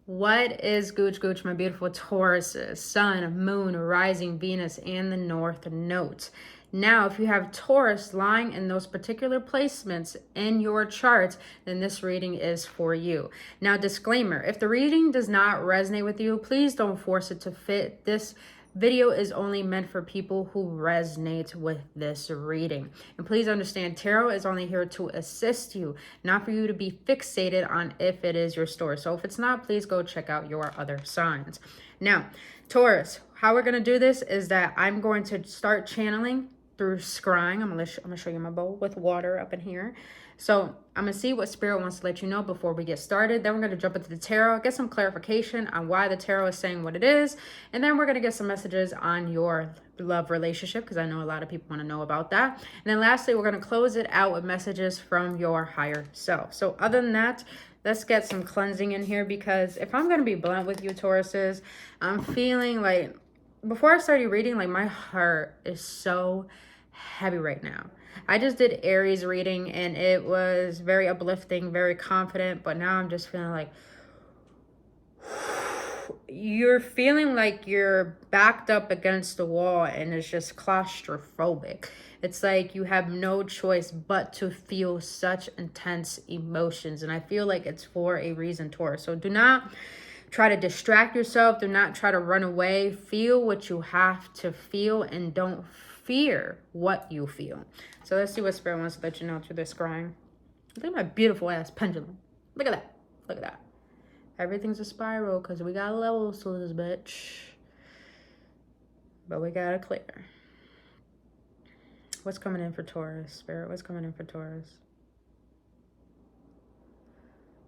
What is Gooch Gooch, my beautiful Tauruses? Sun, Moon, Rising, Venus, and the North Node. Now, if you have Taurus lying in those particular placements in your chart, then this reading is for you. Now, disclaimer, if the reading does not resonate with you, please don't force it to fit. This video is only meant for people who resonate with this reading. And please understand, tarot is only here to assist you, not for you to be fixated on if it is your story. So if it's not, please go check out your other signs. Now, Taurus, how we're going to do this is that I'm going to start channeling through scrying. I'm gonna show you my bowl with water up in here. So I'm gonna see what Spirit wants to let you know before we get started. Then we're gonna jump into the tarot, get some clarification on why the tarot is saying what it is, and then we're gonna get some messages on your love relationship, because I know a lot of people want to know about that. And then lastly, we're gonna close it out with messages from your higher self. So other than that, let's get some cleansing in here, because if I'm gonna be blunt with you, Tauruses, I'm feeling like, before I started reading, like my heart is so heavy right now. I just did Aries reading and it was very uplifting, very confident, but now I'm just feeling like you're feeling like you're backed up against the wall and it's just claustrophobic. It's like you have no choice but to feel such intense emotions, and I feel like it's for a reason, Taurus. So do not try to distract yourself. Do not try to run away. Feel what you have to feel and don't fear what you feel. So let's see what Spirit wants to let you know through this scrying. Look at my beautiful ass pendulum. Look at that. Look at that. Everything's a spiral because we got levels to this bitch. But we gotta clear. What's coming in for Taurus, Spirit? What's coming in for Taurus?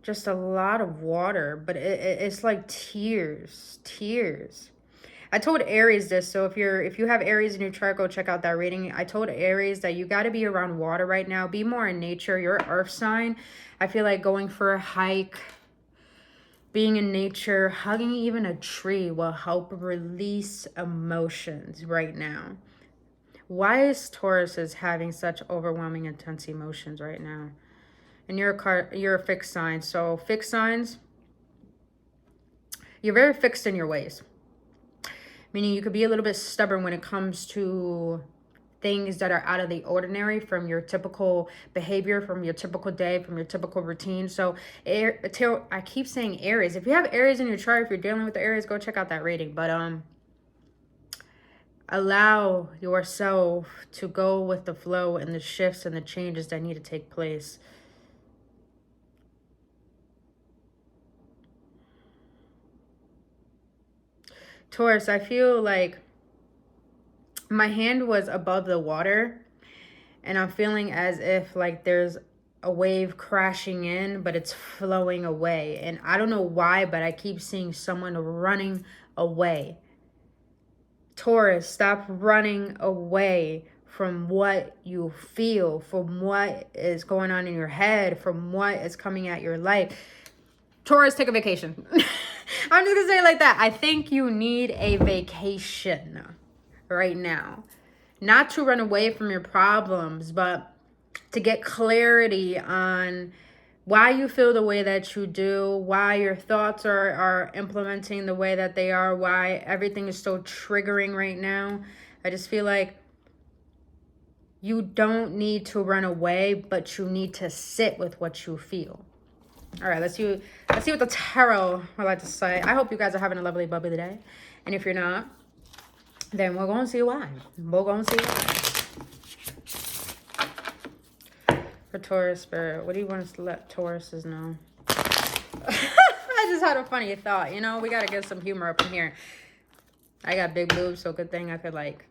Just a lot of water, but it's like tears. I told Aries this, so if you have Aries in your chart, go check out that reading. I told Aries that you got to be around water right now. Be more in nature. You're an earth sign. I feel like going for a hike, being in nature, hugging even a tree will help release emotions right now. Why is Taurus having such overwhelming, intense emotions right now? And you're a fixed sign. So fixed signs, you're very fixed in your ways. Meaning you could be a little bit stubborn when it comes to things that are out of the ordinary from your typical behavior, from your typical day, from your typical routine. So I keep saying Aries. If you have Aries in your chart, if you're dealing with the Aries, go check out that reading. But allow yourself to go with the flow and the shifts and the changes that need to take place. Taurus, I feel like my hand was above the water and I'm feeling as if like there's a wave crashing in, but it's flowing away. And I don't know why, but I keep seeing someone running away. Taurus, stop running away from what you feel, from what is going on in your head, from what is coming at your life. Taurus, take a vacation. I'm just gonna say it like that. I think you need a vacation right now. Not to run away from your problems, but to get clarity on why you feel the way that you do, why your thoughts are implementing the way that they are, why everything is so triggering right now. I just feel like you don't need to run away, but you need to sit with what you feel. All right, let's see what the tarot would like to say. I hope you guys are having a lovely, bubbly day. And if you're not, then we're going to see why. We're going to see why. For Taurus, Spirit, what do you want us to let Tauruses know? I just had a funny thought. You know, we got to get some humor up in here. I got big boobs, so good thing I could, like,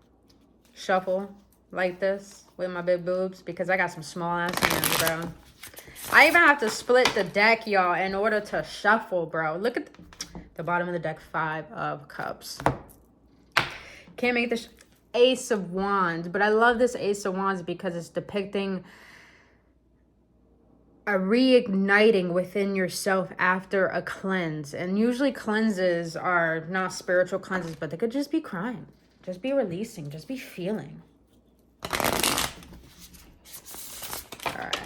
shuffle like this with my big boobs, because I got some small ass hands, bro. I even have to split the deck, y'all, in order to shuffle, bro. Look at the bottom of the deck, 5 of Cups. Can't make this Ace of Wands, but I love this Ace of Wands because it's depicting a reigniting within yourself after a cleanse. And usually cleanses are not spiritual cleanses, but they could just be crying, just be releasing, just be feeling. All right.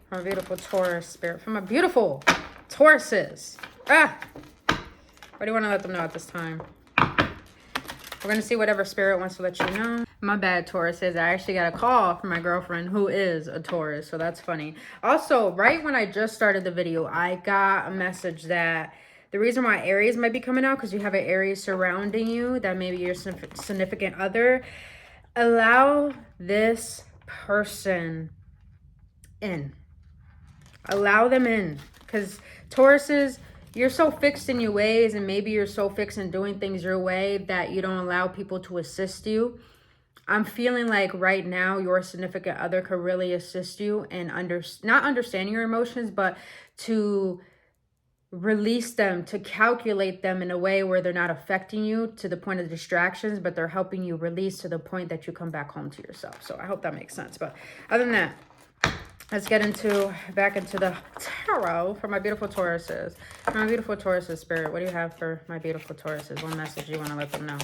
from a beautiful Taurus spirit, from a beautiful Tauruses. What do you want to let them know at this time? We're going to see whatever spirit wants to let you know. My bad, Tauruses. I actually got a call from my girlfriend who is a Taurus, so that's funny. Also, right when I just started the video, I got a message that the reason why Aries might be coming out, because you have an Aries surrounding you, that maybe your significant other. Allow this person in. Allow them in. Because Tauruses, you're so fixed in your ways, and maybe you're so fixed in doing things your way that you don't allow people to assist you. I'm feeling like right now your significant other could really assist you in not understanding your emotions, but to release them, to calculate them in a way where they're not affecting you to the point of distractions, but they're helping you release to the point that you come back home to yourself. So I hope that makes sense. But other than that, let's get back into the tarot for my beautiful Tauruses. For my beautiful Tauruses, spirit, what do you have for my beautiful Tauruses? One message you want to let them know.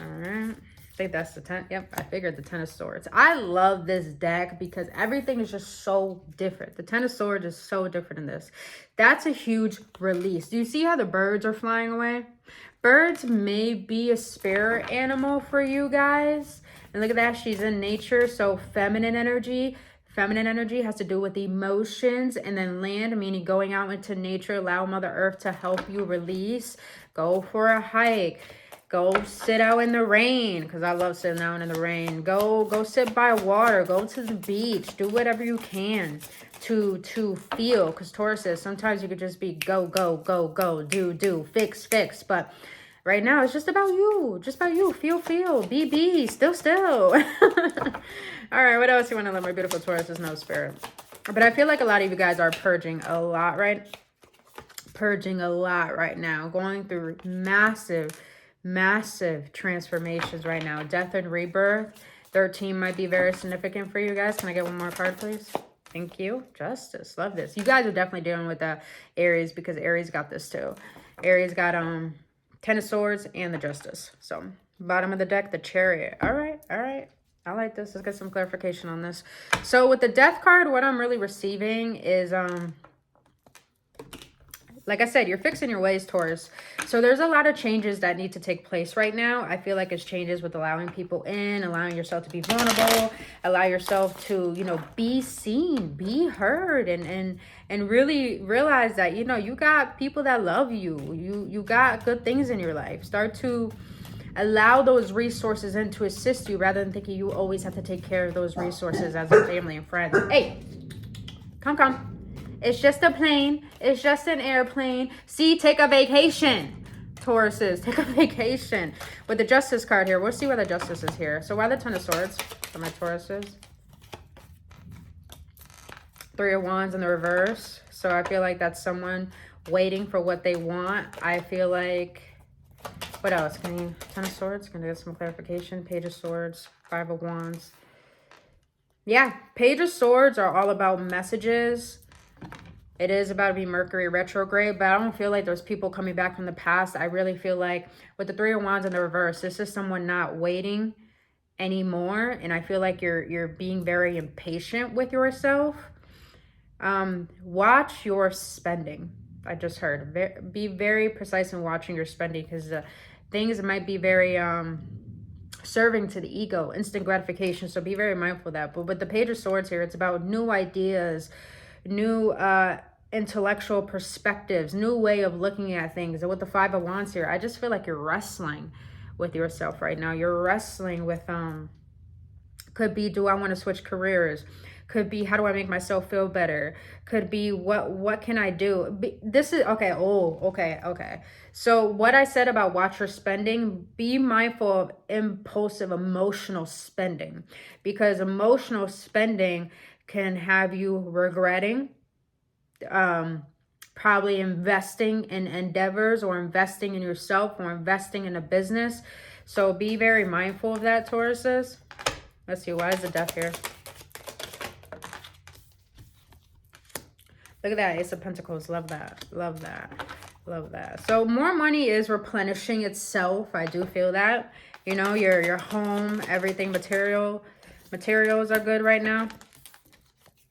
All right. I think that's the 10. Yep, I figured the 10 of Swords. I love this deck because everything is just so different. The 10 of Swords is so different in this. That's a huge release. Do you see how the birds are flying away? Birds may be a spirit animal for you guys. And look at that, she's in nature, so feminine energy. Feminine energy has to do with emotions, and then land, meaning going out into nature. Allow Mother Earth to help you release. Go for a hike. Go sit out in the rain, because I love sitting out in the rain. Go sit by water. Go to the beach. Do whatever you can to feel. Because Taurus says sometimes you could just be go, do, fix. But right now it's just about you. Just about you. Feel. Be. Still. All right, what else you want to let my beautiful Tauruses know, spirit? But I feel like a lot of you guys are purging a lot right now. Going through massive transformations right now. Death and rebirth. 13 might be very significant for you guys. Can I get one more card, please? Thank you. Justice. Love this. You guys are definitely dealing with Aries, because Aries got this too. Aries got 10 of Swords and the Justice. So bottom of the deck, the Chariot. All right. I like this. Let's get some clarification on this. So with the Death card, what I'm really receiving is like I said, you're fixing your ways, Taurus. So there's a lot of changes that need to take place right now. I feel like it's changes with allowing people in, allowing yourself to be vulnerable, allow yourself to, be seen, be heard, and really realize that, you got people that love you. You got good things in your life. Start to allow those resources in to assist you, rather than thinking you always have to take care of those resources as a family and friends. Hey, come. It's just a plane. It's just an airplane. See, take a vacation. Tauruses, take a vacation. With the Justice card here, we'll see why the Justice is here. So why the 10 of Swords for my Tauruses? 3 of Wands in the reverse. So I feel like that's someone waiting for what they want. I feel like, what else? 10 of Swords? Can I get some clarification? Page of Swords, 5 of Wands. Yeah, Page of Swords are all about messages. It is about to be Mercury retrograde, but I don't feel like there's people coming back from the past. I really feel like with the 3 of Wands in the reverse, this is someone not waiting anymore. And I feel like you're being very impatient with yourself. Watch your spending. I just heard. Be very precise in watching your spending, because things might be very serving to the ego, instant gratification. So be very mindful of that. But with the Page of Swords here, it's about new ideas, new intellectual perspectives, new way of looking at things. And with the 5 of Wands here, I just feel like you're wrestling with yourself right now. You're wrestling with could be, do I want to switch careers? Could be, how do I make myself feel better? Could be, what can I do? This is okay. Okay. So what I said about watch your spending, be mindful of impulsive emotional spending, because emotional spending can have you regretting probably investing in endeavors, or investing in yourself, or investing in a business. So be very mindful of that, Tauruses. Let's see, why is the Death here? Look at that, Ace of Pentacles. Love that. So more money is replenishing itself. I do feel that. Your home, everything, materials are good right now.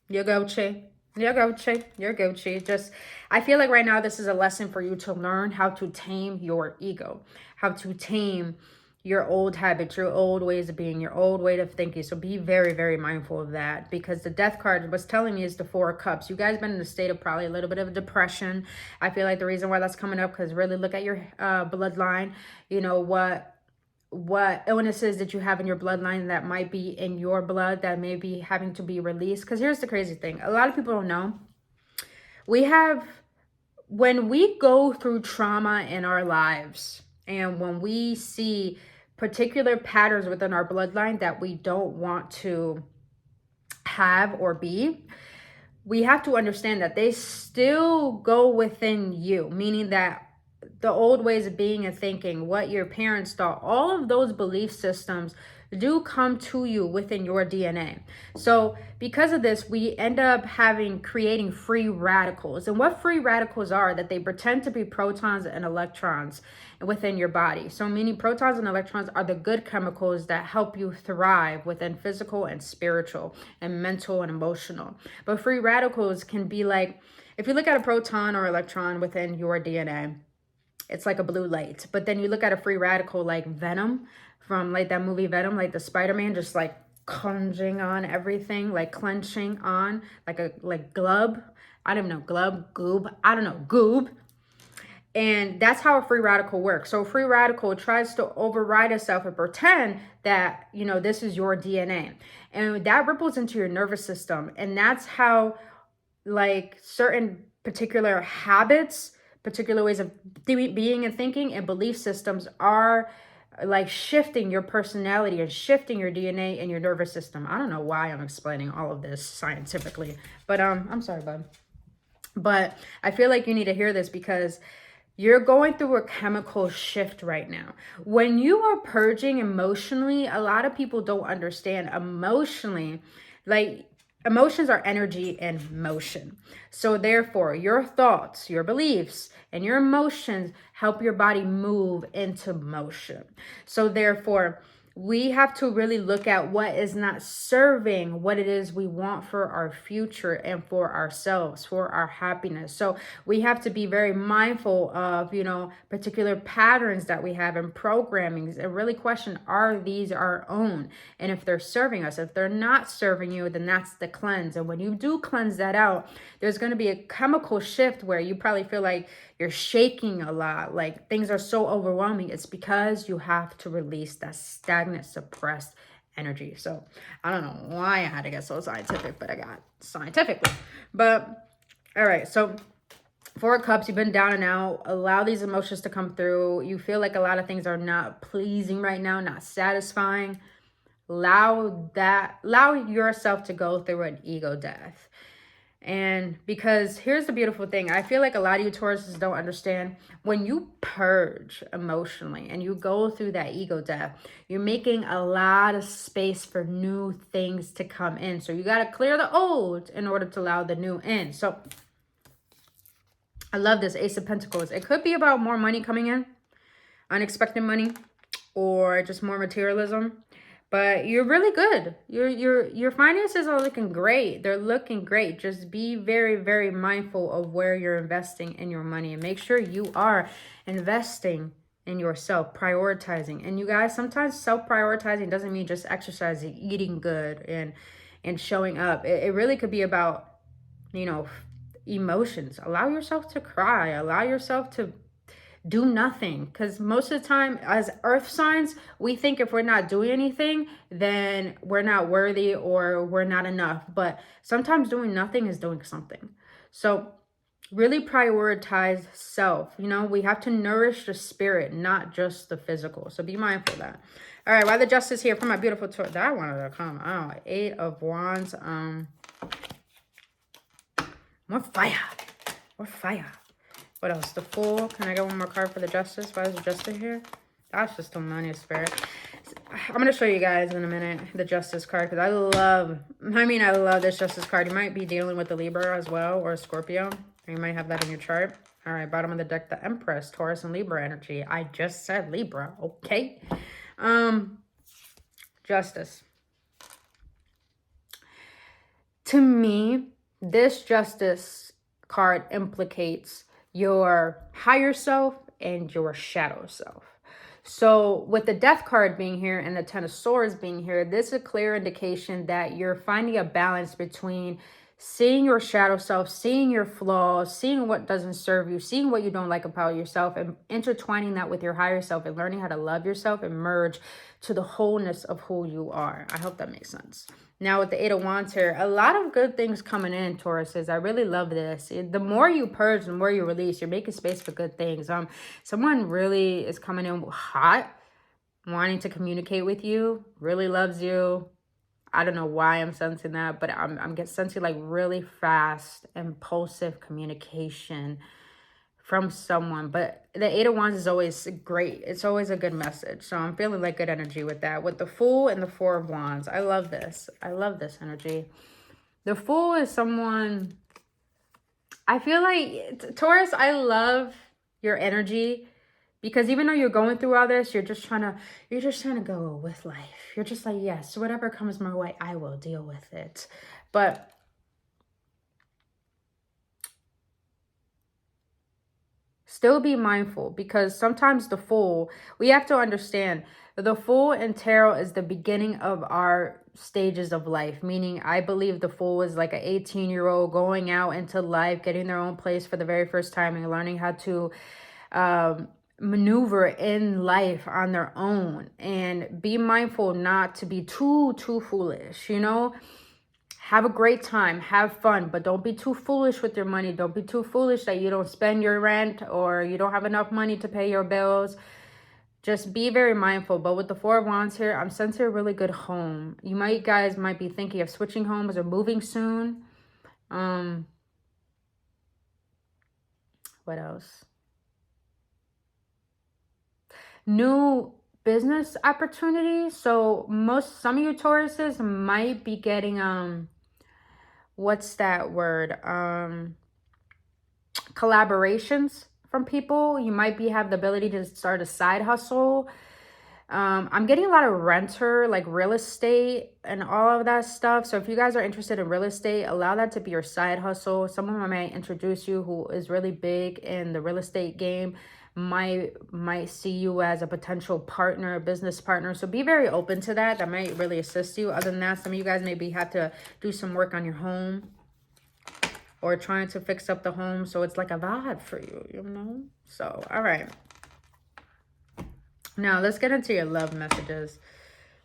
You're Gucci. You're Gucci. You're Gucci. Just, I feel like right now this is a lesson for you to learn how to tame your ego, how to tame your old habits, your old ways of being, your old way of thinking. So be very, very mindful of that, because the death card was telling me is the Four of Cups. You guys been in a state of probably a little bit of depression. I feel like the reason why that's coming up, because really look at your bloodline. You know, what illnesses that you have in your bloodline that might be in your blood that may be having to be released. Because here's the crazy thing. A lot of people don't know. When we go through trauma in our lives, and when we see particular patterns within our bloodline that we don't want to have or be, we have to understand that they still go within you, meaning that the old ways of being and thinking, what your parents thought, all of those belief systems do come to you within your DNA. So because of this, we end up creating free radicals. And what free radicals are, that they pretend to be protons and electrons within your body. So meaning protons and electrons are the good chemicals that help you thrive within physical and spiritual and mental and emotional. But free radicals can be like, if you look at a proton or electron within your DNA, it's like a blue light. But then you look at a free radical like Venom, from like that movie Venom, like the Spider-Man, just like clenching on everything, like clenching on like glub. I don't know, glub, goob. I don't know, goob. And that's how a free radical works. So a free radical tries to override itself and pretend that, you know, this is your DNA. And that ripples into your nervous system. And that's how like certain particular habits, particular ways of being and thinking and belief systems are like shifting your personality and shifting your DNA and your nervous system. I don't know why I'm explaining all of this scientifically, but I'm sorry, bud. But I feel like you need to hear this, because you're going through a chemical shift right now. When you are purging emotionally, a lot of people don't understand emotionally, like emotions are energy in motion. So therefore, your thoughts, your beliefs, and your emotions help your body move into motion. So therefore, we have to really look at what is not serving what it is we want for our future and for ourselves, for our happiness. So we have to be very mindful of, you know, particular patterns that we have in programmings, and really question, are these our own? And if they're serving us, if they're not serving you, then that's the cleanse. And when you do cleanse that out, there's going to be a chemical shift where you probably feel like you're shaking a lot, like things are so overwhelming. It's because you have to release that stagnant, suppressed energy. So I don't know why I had to get so scientific, but I got scientifically. But all right, so Four of Cups, you've been down and out. Allow these emotions to come through. You feel like a lot of things are not pleasing right now, not satisfying. Allow yourself to go through an ego death. And because here's the beautiful thing, I feel like a lot of you Tauruses don't understand, when you purge emotionally and you go through that ego death, you're making a lot of space for new things to come in. So you got to clear the old in order to allow the new in. So I love this Ace of Pentacles. It could be about more money coming in, unexpected money, or just more materialism. But you're really good. Your finances are looking great. They're looking great. Just be very, very mindful of where you're investing in your money, and make sure you are investing in yourself, prioritizing. And you guys, sometimes self-prioritizing doesn't mean just exercising, eating good, and showing up. It really could be about, you know, emotions. Allow yourself to cry. Allow yourself to do nothing, because most of the time as earth signs, we think if we're not doing anything, then we're not worthy or we're not enough. But sometimes doing nothing is doing something. So really prioritize self. You know, we have to nourish the spirit, not just the physical. So be mindful of that. All right, why the Justice here for my beautiful Taurus? That wanted to come out. 8 of Wands. More fire. More fire. What else? The Fool. Can I get one more card for the Justice? Why is the Justice here? That's just the money spirit. I'm going to show you guys in a minute the Justice card, because I love this Justice card. You might be dealing with the Libra as well, or a Scorpio. You might have that in your chart. All right, bottom of the deck, the Empress, Taurus and Libra energy. I just said Libra, okay? Justice. To me, this Justice card implicates your higher self and your shadow self. So with the Death card being here and the Ten of Swords being here, this is a clear indication that you're finding a balance between seeing your shadow self, seeing your flaws, seeing what doesn't serve you, seeing what you don't like about yourself, and intertwining that with your higher self and learning how to love yourself and merge to the wholeness of who you are. I hope that makes sense. Now with the Eight of Wands here, a lot of good things coming in, Tauruses. I really love this. The more you purge, the more you release. You're making space for good things. Someone really is coming in hot, wanting to communicate with you, really loves you. I don't know why I'm sensing that, but I'm sensing like really fast, impulsive communication from someone. But the Eight of Wands is always great. It's always a good message. So I'm feeling like good energy with that. With the Fool and the Four of Wands. I love this. I love this energy. The Fool is someone, I feel like, Taurus, I love your energy. Because even though you're going through all this, you're just trying to go with life. You're just like, yes, whatever comes my way, I will deal with it. But still be mindful, because sometimes the Fool, we have to understand, the Fool in tarot is the beginning of our stages of life. Meaning, I believe the Fool is like an 18-year-old going out into life, getting their own place for the very first time and learning how to maneuver in life on their own. And be mindful not to be too foolish, you know. Have a great time, have fun, but don't be too foolish with your money. Don't be too foolish that you don't spend your rent or you don't have enough money to pay your bills. Just be very mindful. But with the Four of Wands here, I'm sensing a really good home. You guys might be thinking of switching homes or moving soon. What else? New business opportunities. So some of you Tauruses might be getting what's that word, collaborations from people. You might have the ability to start a side hustle. I'm getting a lot of renter, like real estate and all of that stuff. So if you guys are interested in real estate, allow that to be your side hustle. Someone might introduce you who is really big in the real estate game, might see you as a potential partner, a business partner. So be very open to that. That might really assist you. Other than that, some of you guys maybe have to do some work on your home or trying to fix up the home. So it's like a vibe for you, you know? So, all right. Now, let's get into your love messages.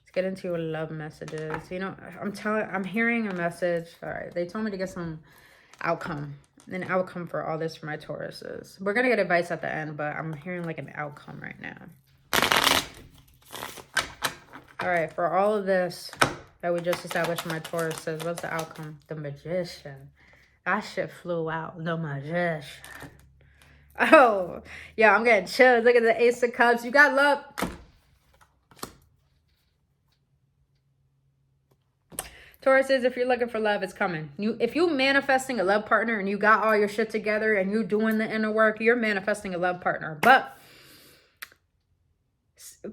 Let's get into your love messages. You know, I'm hearing a message. All right. They told me to get some an outcome for all this for my Tauruses. We're going to get advice at the end, but I'm hearing like an outcome right now. All right. For all of this that we just established for my Tauruses, what's the outcome? The Magician. That shit flew out. The Magician. Oh, yeah, I'm getting chills. Look at the Ace of Cups. You got love. Tauruses, if you're looking for love, it's coming. If you're manifesting a love partner and you got all your shit together and you're doing the inner work, you're manifesting a love partner. But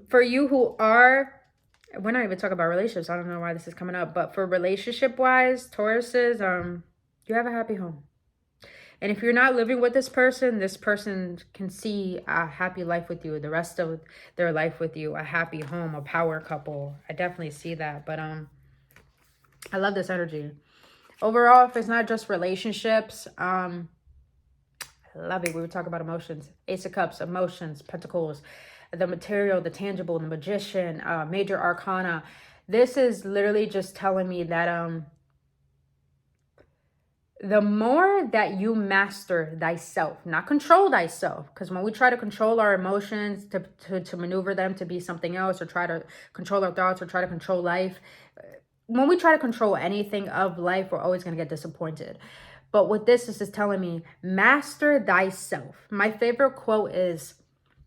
for you who are, we're not even talking about relationships. I don't know why this is coming up. But for relationship-wise, Tauruses, you have a happy home. And if you're not living with this person can see a happy life with you, the rest of their life with you, a happy home, a power couple. I definitely see that. But I love this energy. Overall, if it's not just relationships, I love it. We were talking about emotions. Ace of Cups, emotions, Pentacles, the material, the tangible, the Magician, major arcana. This is literally just telling me that the more that you master thyself, not control thyself, because when we try to control our emotions to maneuver them to be something else, or try to control our thoughts, or try to control life, when we try to control anything of life, we're always going to get disappointed. But what this is telling me, master thyself. My favorite quote is,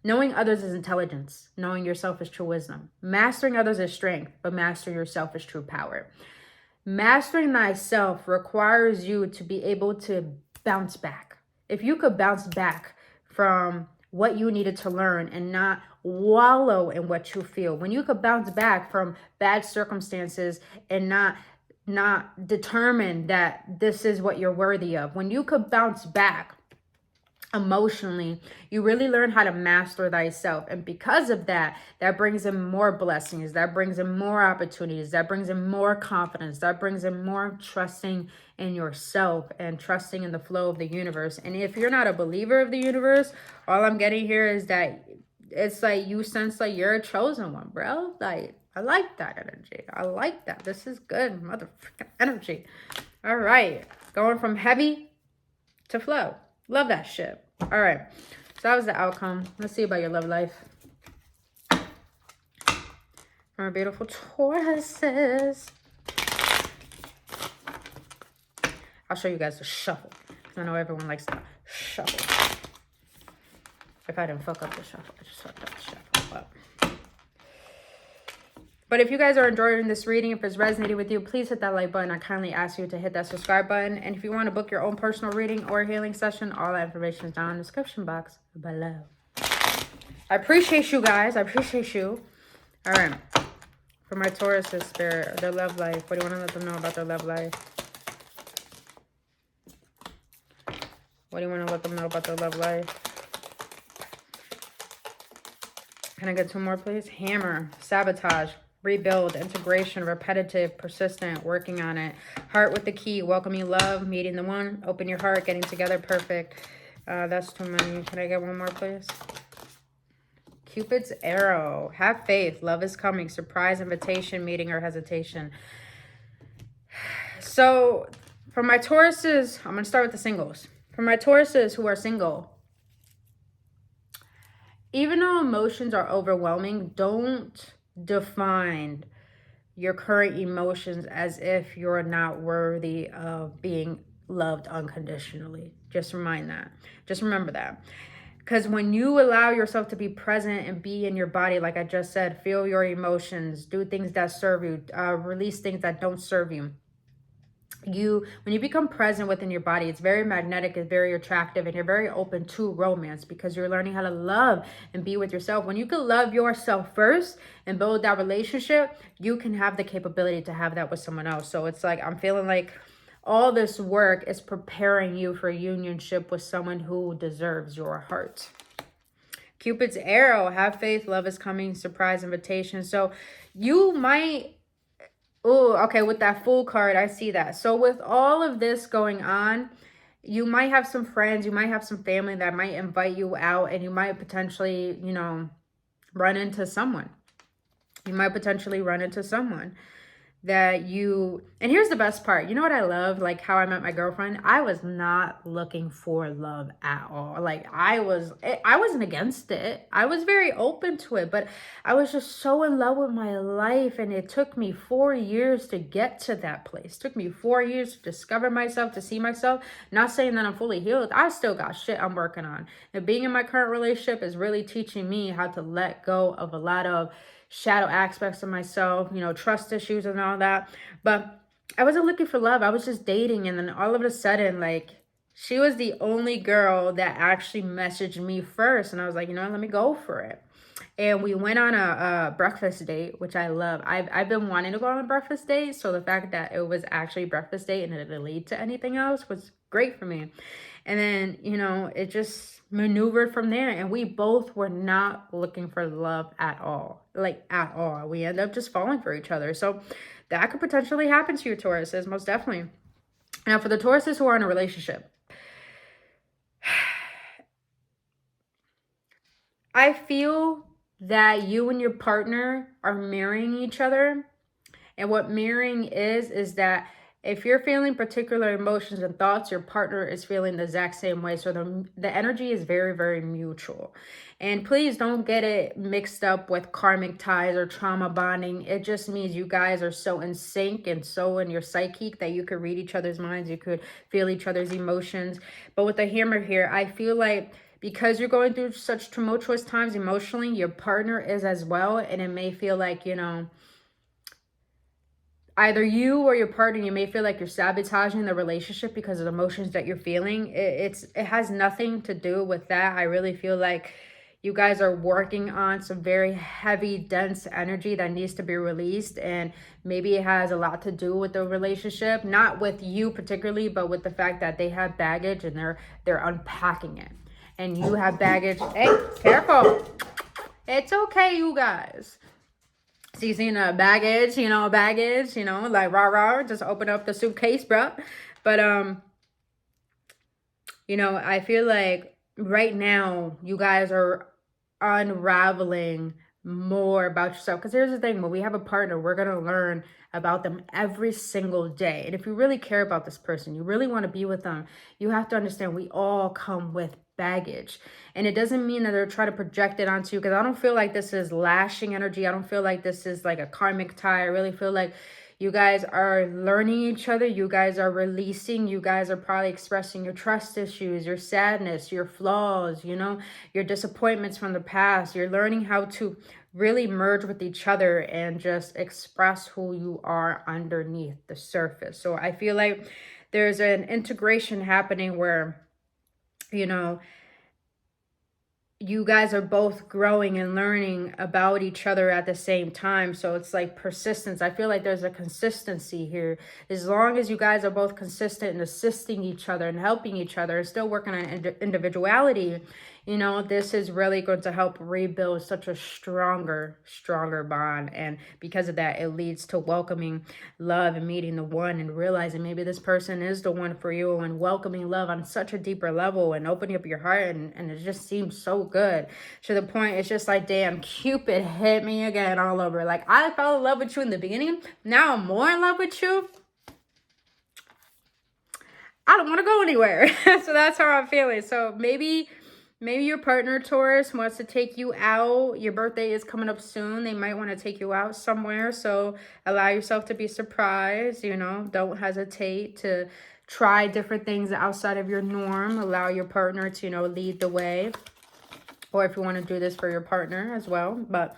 knowing others is intelligence, knowing yourself is true wisdom. Mastering others is strength, but mastering yourself is true power. Mastering thyself requires you to be able to bounce back. If you could bounce back from what you needed to learn and not wallow in what you feel, when you could bounce back from bad circumstances and not not determined that this is what you're worthy of. When you could bounce back emotionally, you really learn how to master thyself. And because of that, that brings in more blessings, that brings in more opportunities, that brings in more confidence, that brings in more trusting in yourself and trusting in the flow of the universe. And if you're not a believer of the universe, all I'm getting here is that it's like you sense like you're a chosen one, bro. Like, I like that energy. I like that. This is good motherfucking energy. All right, going from heavy to flow. Love that shit. All right, so that was the outcome. Let's see about your love life. From our beautiful Tauruses. I'll show you guys the shuffle. I know everyone likes to shuffle. If I didn't fuck up the shuffle, I just fucked up the shuffle. But if you guys are enjoying this reading, if it's resonating with you, please hit that like button. I kindly ask you to hit that subscribe button. And if you want to book your own personal reading or healing session, all that information is down in the description box below. I appreciate you guys. I appreciate you. All right. For my Taurus' spirit, their love life. What do you want to let them know about their love life? What do you want to let them know about their love life? Can I get two more, please? Hammer, sabotage, rebuild, integration, repetitive, persistent, working on it. Heart with the key, welcoming love, meeting the one, open your heart, getting together, perfect. That's too many. Can I get one more, please? Cupid's arrow, have faith, love is coming, surprise, invitation, meeting, or hesitation. So for my Tauruses, I'm going to start with the singles. For my Tauruses who are single, even though emotions are overwhelming, don't define your current emotions as if you're not worthy of being loved unconditionally. Just remember that. Because when you allow yourself to be present and be in your body, like I just said, feel your emotions, do things that serve you, release things that don't serve you. When you become present within your body, it's very magnetic, it's very attractive, and you're very open to romance because you're learning how to love and be with yourself. When you can love yourself first and build that relationship, you can have the capability to have that with someone else. So it's like, I'm feeling like all this work is preparing you for a unionship with someone who deserves your heart. Cupid's arrow, have faith, love is coming, surprise, invitation. So you might... Oh, okay, with that Fool card, I see that. So with all of this going on, you might have some friends, you might have some family that might invite you out, and you might potentially, you know, run into someone. You might potentially run into someone that you... And here's the best part. You know what I love? Like how I met my girlfriend. I was not looking for love at all. Like I wasn't against it. I was very open to it, but I was just so in love with my life. And it took me 4 years to get to that place. It took me 4 years to discover myself, to see myself. Not saying that I'm fully healed. I still got shit I'm working on. And being in my current relationship is really teaching me how to let go of a lot of shadow aspects of myself, you know, trust issues and all that. But I wasn't looking for love. I was just dating. And then all of a sudden, like, she was the only girl that actually messaged me first. And I was like, you know, let me go for it. And we went on a breakfast date, which I love. I've been wanting to go on a breakfast date. So the fact that it was actually a breakfast date and it didn't lead to anything else was great for me. And then, you know, it just maneuvered from there. And we both were not looking for love at all. Like, at all. We ended up just falling for each other. So that could potentially happen to your Tauruses, most definitely. Now, for the Tauruses who are in a relationship, I feel that you and your partner are mirroring each other. And what mirroring is that if you're feeling particular emotions and thoughts, your partner is feeling the exact same way. So the energy is very, very mutual. And please don't get it mixed up with karmic ties or trauma bonding. It just means you guys are so in sync and so in your psyche that you could read each other's minds. You could feel each other's emotions. But with the hammer here, I feel like because you're going through such tumultuous times emotionally, your partner is as well. And it may feel like, you know, either you or your partner, you may feel like you're sabotaging the relationship because of the emotions that you're feeling. It has nothing to do with that. I really feel like, You guys are working on some very heavy, dense energy that needs to be released. And maybe it has a lot to do with the relationship, not with you particularly, but with the fact that they have baggage and they're unpacking it. And you have baggage. Hey, careful. It's okay, you guys. So you seen a baggage, like rah, just open up the suitcase, bro. But, I feel like right now you guys are unraveling more about yourself. Because here's the thing, when we have a partner, we're going to learn about them every single day. And if you really care about this person, you really want to be with them, you have to understand we all come with baggage. And it doesn't mean that they're trying to project it onto you, because I don't feel like this is lashing energy. I don't feel like this is like a karmic tie. I really feel like you guys are learning each other. You guys are releasing. You guys are probably expressing your trust issues, your sadness, your flaws, your disappointments from the past. You're learning how to really merge with each other and just express who you are underneath the surface. So I feel like there's an integration happening where, you guys are both growing and learning about each other at the same time. So it's like persistence. I feel like there's a consistency here. As long as you guys are both consistent in assisting each other and helping each other and still working on individuality, this is really going to help rebuild such a stronger bond. And because of that, it leads to welcoming love and meeting the one and realizing maybe this person is the one for you, and welcoming love on such a deeper level and opening up your heart. And it just seems so good to the point it's just like, damn, Cupid hit me again all over. Like, I fell in love with you in the beginning. Now I'm more in love with you. I don't want to go anywhere. So that's how I'm feeling. So maybe your partner, Taurus, wants to take you out. Your birthday is coming up soon. They might want to take you out somewhere. So allow yourself to be surprised. Don't hesitate to try different things outside of your norm. Allow your partner to, lead the way. Or if you want to do this for your partner as well. But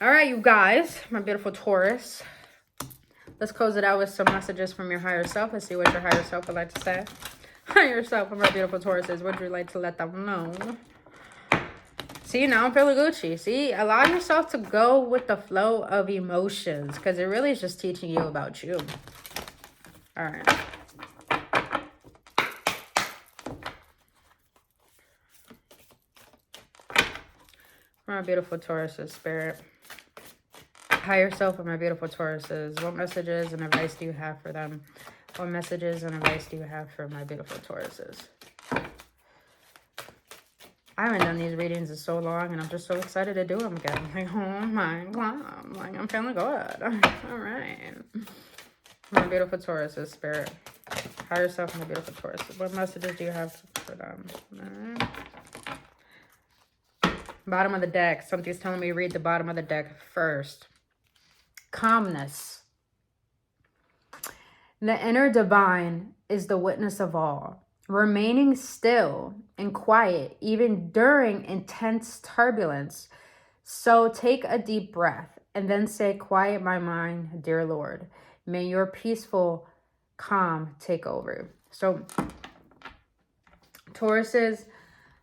all right, you guys, my beautiful Taurus. Let's close it out with some messages from your higher self. Let's see what your higher self would like to say. Higher self of our beautiful Tauruses, would you like to let them know? See, now I'm feeling Gucci. See, allow yourself to go with the flow of emotions, because it really is just teaching you about you. All right. My beautiful Tauruses, spirit. Higher self of my beautiful Tauruses. What messages and advice do you have for them? What messages and advice do you have for my beautiful Tauruses? I haven't done these readings in so long, and I'm just so excited to do them again. Like, oh my God. Like, I'm feeling good. All right. My beautiful Tauruses, spirit. Higher self and my beautiful Tauruses. What messages do you have for them? All right. Bottom of the deck. Something's telling me to read the bottom of the deck first. Calmness. The inner divine is the witness of all, remaining still and quiet even during intense turbulence. So take a deep breath and then say, quiet my mind, dear Lord. May your peaceful calm take over. So Tauruses,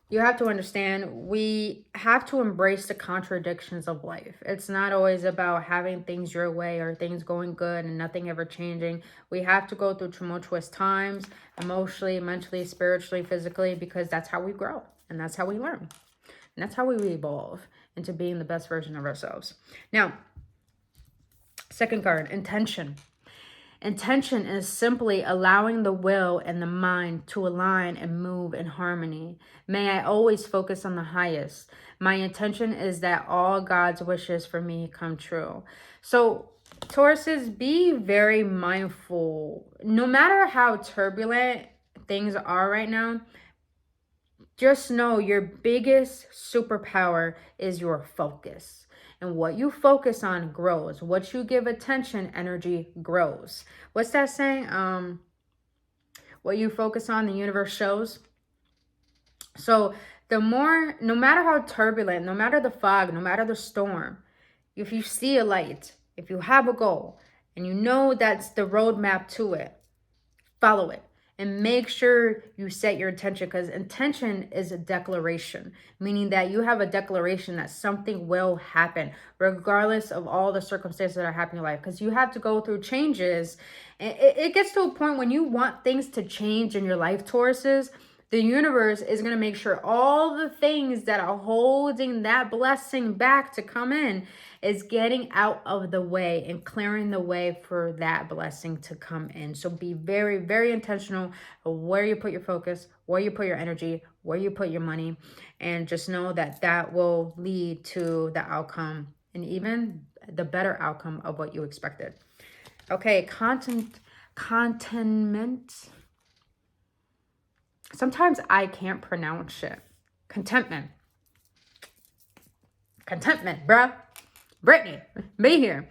you have to understand, we have to embrace the contradictions of life. It's not always about having things your way or things going good and nothing ever changing. We have to go through tumultuous times, emotionally, mentally, spiritually, physically, because that's how we grow and that's how we learn. And that's how we evolve into being the best version of ourselves. Now, second card, intention. Intention is simply allowing the will and the mind to align and move in harmony. May I always focus on the highest. My intention is that all God's wishes for me come true. So, Tauruses, be very mindful. No matter how turbulent things are right now, just know your biggest superpower is your focus. And what you focus on grows. What you give attention, energy grows. What's that saying? What you focus on, the universe shows. So no matter how turbulent, no matter the fog, no matter the storm, if you see a light, if you have a goal, and you know that's the roadmap to it, follow it. And make sure you set your intention, because intention is a declaration, meaning that you have a declaration that something will happen regardless of all the circumstances that are happening in life, because you have to go through changes. And it gets to a point when you want things to change in your life, Tauruses, the universe is going to make sure all the things that are holding that blessing back to come in is getting out of the way and clearing the way for that blessing to come in. So be very, very intentional of where you put your focus, where you put your energy, where you put your money, and just know that that will lead to the outcome and even the better outcome of what you expected. Okay, contentment. Sometimes I can't pronounce shit. Contentment, bruh. Brittany, be here.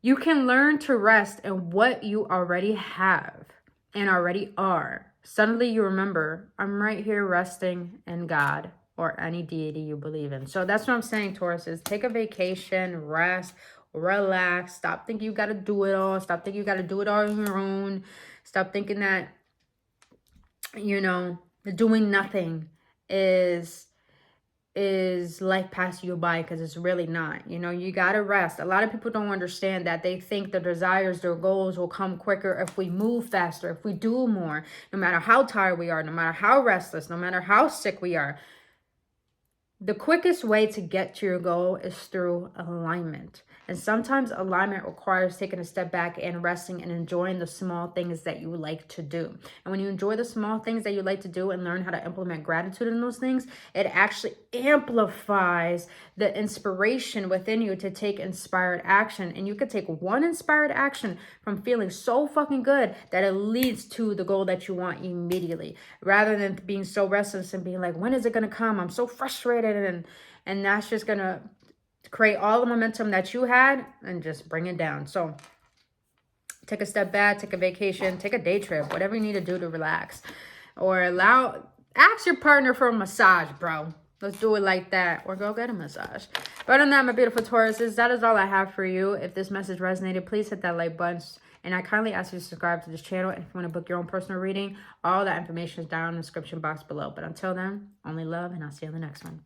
You can learn to rest in what you already have and already are. Suddenly you remember, I'm right here resting in God or any deity you believe in. So that's what I'm saying, Taurus, is take a vacation, rest, relax. Stop thinking you got to do it all. Stop thinking you got to do it all on your own. Stop thinking that, you know, doing nothing is life passing you by, because it's really not. You know, you gotta rest. A lot of people don't understand that. They think their desires, their goals will come quicker if we move faster, if we do more, no matter how tired we are, no matter how restless, no matter how sick we are. The quickest way to get to your goal is through alignment. And sometimes alignment requires taking a step back and resting and enjoying the small things that you like to do. And when you enjoy the small things that you like to do and learn how to implement gratitude in those things, it actually amplifies the inspiration within you to take inspired action. And you could take one inspired action from feeling so fucking good that it leads to the goal that you want immediately, rather than being so restless and being like, when is it going to come? I'm so frustrated. And that's just going to create all the momentum that you had and just bring it down. So take a step back, take a vacation, take a day trip, whatever you need to do to relax. Or ask your partner for a massage, bro. Let's do it like that. Or go get a massage. But other than that, my beautiful Tauruses, that is all I have for you. If this message resonated, please hit that like button. And I kindly ask you to subscribe to this channel. And if you want to book your own personal reading, all that information is down in the description box below. But until then, only love, and I'll see you on the next one.